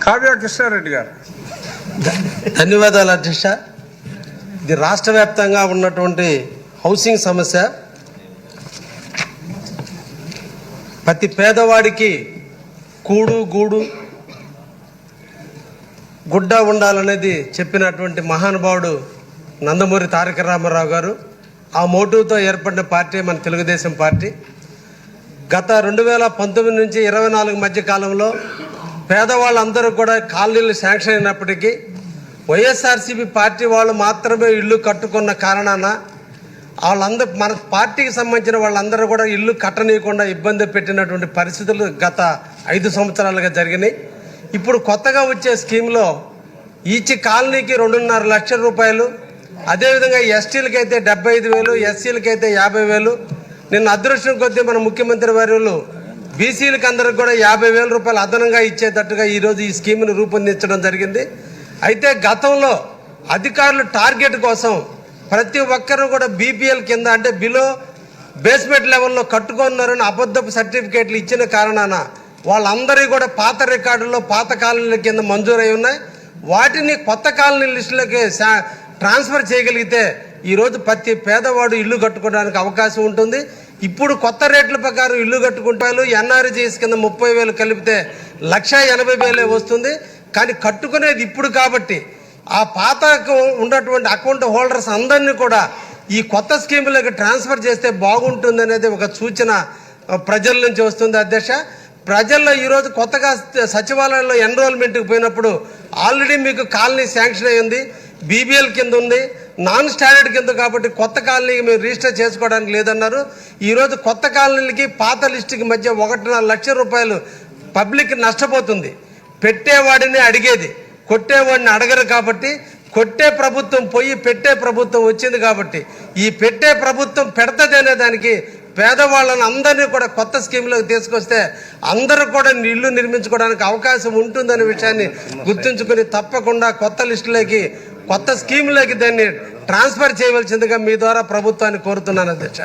కావ్య కృష్ణారెడ్డి గారు. ధన్యవాదాలు అధ్యక్ష. ఇది రాష్ట్ర వ్యాప్తంగా ఉన్నటువంటి హౌసింగ్ సమస్య. ప్రతి పేదవాడికి కూడు గూడు గుడ్డ ఉండాలనేది చెప్పినటువంటి మహానుభావుడు నందమూరి తారక రామారావు గారు. ఆ మోటివ్తో ఏర్పడిన పార్టీ మన తెలుగుదేశం పార్టీ. గత 2019 నుంచి 24 మధ్య కాలంలో పేదవాళ్ళందరూ కూడా కాలనీలు శాంక్షన్ అయినప్పటికీ వైఎస్ఆర్సీపీ పార్టీ వాళ్ళు మాత్రమే ఇల్లు కట్టుకున్న కారణాన వాళ్ళందరూ మన పార్టీకి సంబంధించిన వాళ్ళందరూ కూడా ఇల్లు కట్టనీయకుండా ఇబ్బంది పెట్టినటువంటి పరిస్థితులు గత 5 సంవత్సరాలుగా జరిగినాయి. ఇప్పుడు కొత్తగా వచ్చే స్కీమ్లో ఈచ్ కాలనీకి 2.5 లక్షల రూపాయలు, అదేవిధంగా ఎస్టీలకి అయితే 75,000, ఎస్సీలకి అయితే 50,000. నిన్న అదృష్టం కొద్దీ మన ముఖ్యమంత్రి వర్యులు బీసీలకు అందరికి కూడా 50,000 రూపాయలు అదనంగా ఇచ్చేటట్టుగా ఈరోజు ఈ స్కీమ్ను రూపొందించడం జరిగింది. అయితే గతంలో అధికారులు టార్గెట్ కోసం ప్రతి ఒక్కరూ కూడా బీపీఎల్ కింద అంటే బిలో బేస్మెంట్ లెవెల్లో కట్టుకున్నారని అబద్ధపు సర్టిఫికేట్లు ఇచ్చిన కారణాన వాళ్ళందరికీ కూడా పాత రికార్డుల్లో పాత కాలనీల కింద మంజూరై ఉన్నాయి. వాటిని కొత్త కాలనీ లిస్టులకి ట్రాన్స్ఫర్ చేయగలిగితే ఈరోజు ప్రతి పేదవాడు ఇల్లు కట్టుకోవడానికి అవకాశం ఉంటుంది. ఇప్పుడు కొత్త రేట్ల ప్రకారం ఇల్లు కట్టుకుంటారు. ఎన్ఆర్జీఎస్ కింద 30,000 కలిపితే 1,80,000 వస్తుంది. కానీ కట్టుకునేది ఇప్పుడు కాబట్టి ఆ పాత ఉన్నటువంటి అకౌంట్ హోల్డర్స్ అందరినీ కూడా ఈ కొత్త స్కీములకు ట్రాన్స్ఫర్ చేస్తే బాగుంటుంది అనేది ఒక సూచన ప్రజల నుంచి వస్తుంది అధ్యక్ష. ప్రజల్లో ఈరోజు కొత్తగా సచివాలయంలో ఎన్రోల్మెంట్కి పోయినప్పుడు ఆల్రెడీ మీకు కాలనీ శాంక్షన్ అయ్యింది, బీబీఎల్ కింద ఉంది, నాన్ స్టాండర్డ్ కింద కాబట్టి కొత్త కాలనీకి మీరు రిజిస్టర్ చేసుకోవడానికి లేదన్నారు. ఈరోజు కొత్త కాలనీలకి పాత లిస్టుకి మధ్య 1.5 లక్షల రూపాయలు పబ్లిక్ నష్టపోతుంది. పెట్టేవాడిని అడిగేది, కొట్టేవాడిని అడగరు. కాబట్టి కొట్టే ప్రభుత్వం పోయి పెట్టే ప్రభుత్వం వచ్చింది. కాబట్టి ఈ పెట్టే ప్రభుత్వం పెడతది అనే దానికి పేదవాళ్ళని అందరినీ కూడా కొత్త స్కీమ్లోకి తీసుకొస్తే అందరూ కూడా ఇల్లు నిర్మించుకోవడానికి అవకాశం ఉంటుందనే విషయాన్ని గుర్తుంచుకొని తప్పకుండా కొత్త లిస్టులోకి కొత్త స్కీములోకి దాన్ని ట్రాన్స్ఫర్ చేయవలసిందిగా మీ ద్వారా ప్రభుత్వాన్ని కోరుతున్నాను అధ్యక్ష.